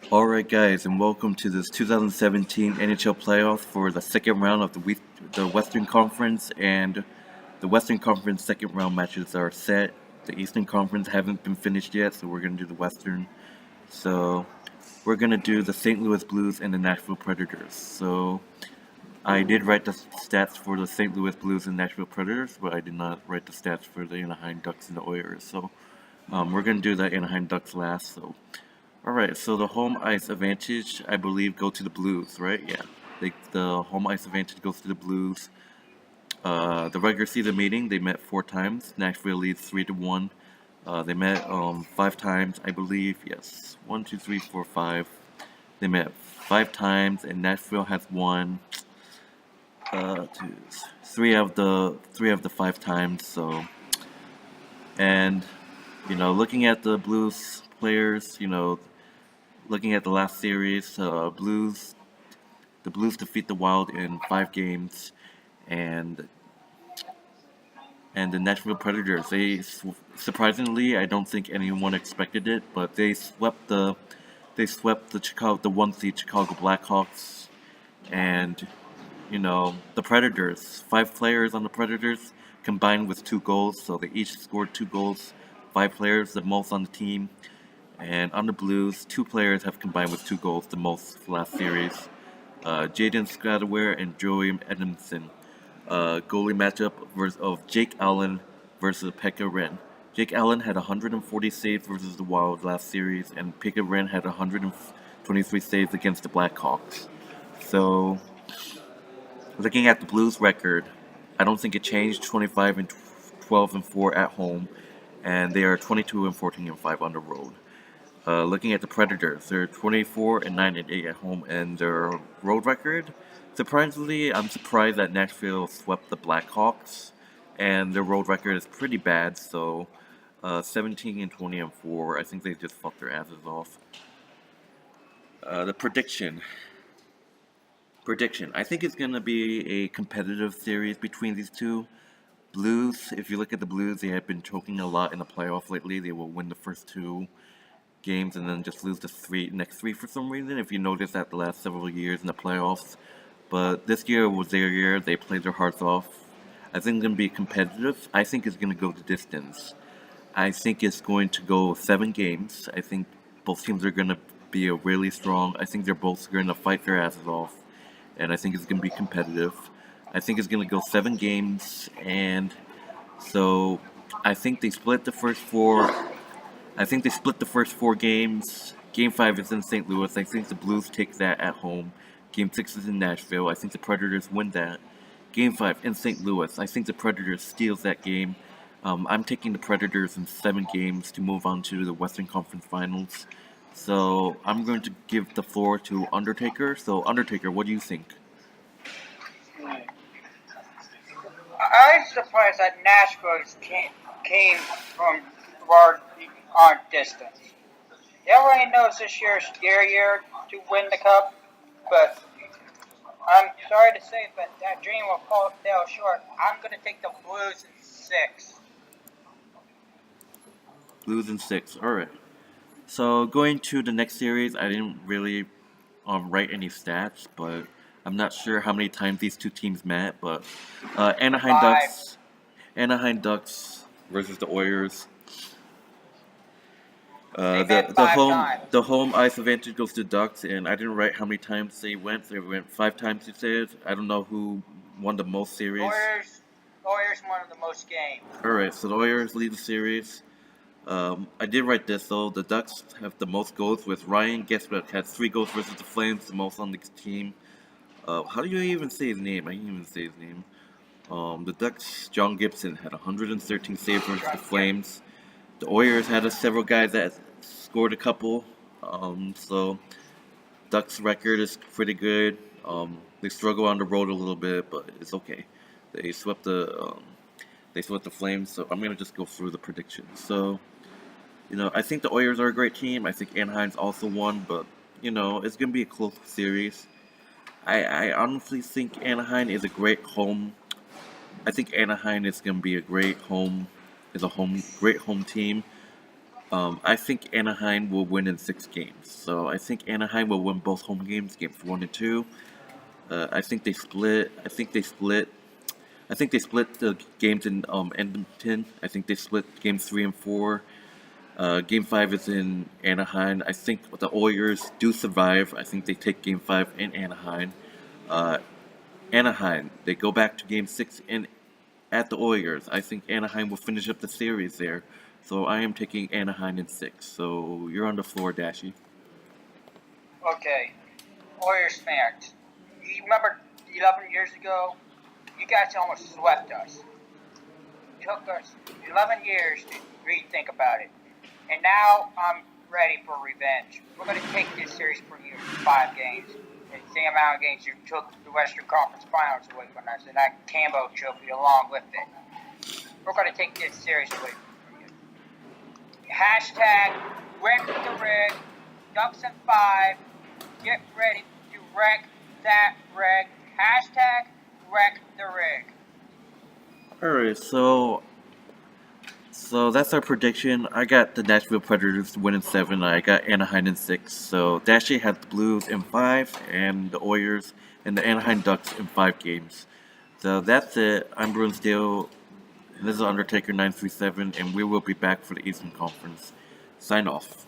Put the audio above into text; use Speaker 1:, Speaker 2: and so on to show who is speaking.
Speaker 1: Alright guys, and welcome to this 2017 NHL playoffs for the second round of the Western Conference, and the Western Conference second round matches are set. The Eastern Conference haven't been finished yet, so we're going to do the Western. So we're going to do the St. Louis Blues and the Nashville Predators. So I did write the stats for the St. Louis Blues and Nashville Predators, but I did not write the stats for the Anaheim Ducks and the Oilers. So we're going to do the Anaheim Ducks last. So alright, so the home ice advantage, I believe, go to the Blues, right? Yeah. The home ice advantage goes to the Blues. The regular season meeting, they met 4 times. Nashville leads 3-1. They met 5 times, I believe. Yes, 1, 2, 3, 4, 5. They met 5 times, and Nashville has won two, 3 of the 5 times. So, and looking at the Blues players, looking at the last series, the Blues defeat the Wild in 5 games, and the Nashville Predators. Surprisingly, I don't think anyone expected it, but the 1 seed Chicago Blackhawks, and the Predators. 5 players on the Predators combined with 2 goals, so they each scored 2 goals. 5 players, the most on the team. And on the Blues, 2 players have combined with 2 goals, the most for last series. Jaden Scatterware and Joey Edmondson. Goalie matchup of Jake Allen versus Pekka Ren. Jake Allen had 140 saves versus the Wild last series, and Pekka Ren had 123 saves against the Blackhawks. So, looking at the Blues record, I don't think it changed. 25 and 12 and 4 at home, and they are 22 and 14 and 5 on the road. Looking at the Predators, they're 24 and 9 and 8 at home, and their road record. Surprisingly, I'm surprised that Nashville swept the Blackhawks, and their road record is pretty bad. So, 17 and 20 and 4. I think they just fucked their asses off. The prediction. Prediction. I think it's gonna be a competitive series between these two. Blues. If you look at the Blues, they have been choking a lot in the playoffs lately. They will win the first 2 games and then just lose the next three for some reason. If you notice that the last several years in the playoffs, but this year was their year. They played their hearts off. I think it's gonna be competitive. I think it's gonna go the distance. I think it's going to go 7 games. I think both teams are gonna be really strong. I think they're both gonna fight their asses off, and I think it's gonna be competitive. I think it's gonna go 7 games, and so I think they split the first 4. I think they split the first 4 games. Game 5 is in St. Louis. I think the Blues take that at home. Game 6 is in Nashville. I think the Predators win that. Game 5 in St. Louis. I think the Predators steals that game. I'm taking the Predators in 7 games to move on to the Western Conference Finals. So I'm going to give the floor to Undertaker. So Undertaker, what do you think?
Speaker 2: I'm surprised that Nashville came from our distance. Everybody knows this year's their year to win the cup, but I'm sorry to say, but that dream will fall short. I'm going to take the Blues in 6.
Speaker 1: Blues in 6. All right. So going to the next series, I didn't really write any stats, but I'm not sure how many times these two teams met. But Anaheim
Speaker 2: 5.
Speaker 1: Ducks, Anaheim Ducks versus the Oilers.
Speaker 2: They
Speaker 1: The
Speaker 2: met
Speaker 1: the
Speaker 2: 5
Speaker 1: home
Speaker 2: times.
Speaker 1: the home ice advantage goes to Ducks, and I didn't write how many times they went. They went 5 times. You said. I don't know who won the most series.
Speaker 2: Warriors won the most games.
Speaker 1: All right, so the Oilers lead the series. I did write this though. The Ducks have the most goals with Ryan Gessbeck had 3 goals versus the Flames, the most on the team. How do you even say his name? I can't even say his name. The Ducks, John Gibson had 113 saves versus the Flames. The Oilers had several guys that scored a couple. So Ducks' record is pretty good. They struggle on the road a little bit, but it's okay. They swept the Flames. So I'm gonna just go through the predictions. So I think the Oilers are a great team. I think Anaheim's also won, but it's gonna be a close series. I honestly think Anaheim is a great home. I think Anaheim is gonna be a great home, great home team. I think Anaheim will win in 6 games. So I think Anaheim will win both home games, games 1 and 2. I think they split. I think they split. I think they split the games in Edmonton. I think they split games 3 and 4. Game 5 is in Anaheim. I think the Oilers do survive. I think they take Game 5 in Anaheim. Uh, Anaheim, they go back to Game 6 in at the Oilers. I think Anaheim will finish up the series there. So I am taking Anaheim in 6. So you're on the floor, Dashy.
Speaker 2: Okay, Warriors fans, you remember 11 years ago? You guys almost swept us. It took us 11 years to rethink about it. And now I'm ready for revenge. We're going to take this series from you in 5 games. It's the same amount of games you took the Western Conference Finals away from us, and that Cambo Trophy along with it. We're going to take this series away from you. Hashtag wreck the rig, Ducks and 5. Get ready to wreck that rig. Hashtag wreck the rig.
Speaker 1: Alright, so that's our prediction. I got the Nashville Predators to win in 7. I got Anaheim in 6. So Dashy had the Blues in 5, and the Oilers and the Anaheim Ducks in 5 games. So that's it. I'm Brunsdale. This is Undertaker 937, and we will be back for the Eastern Conference. Sign off.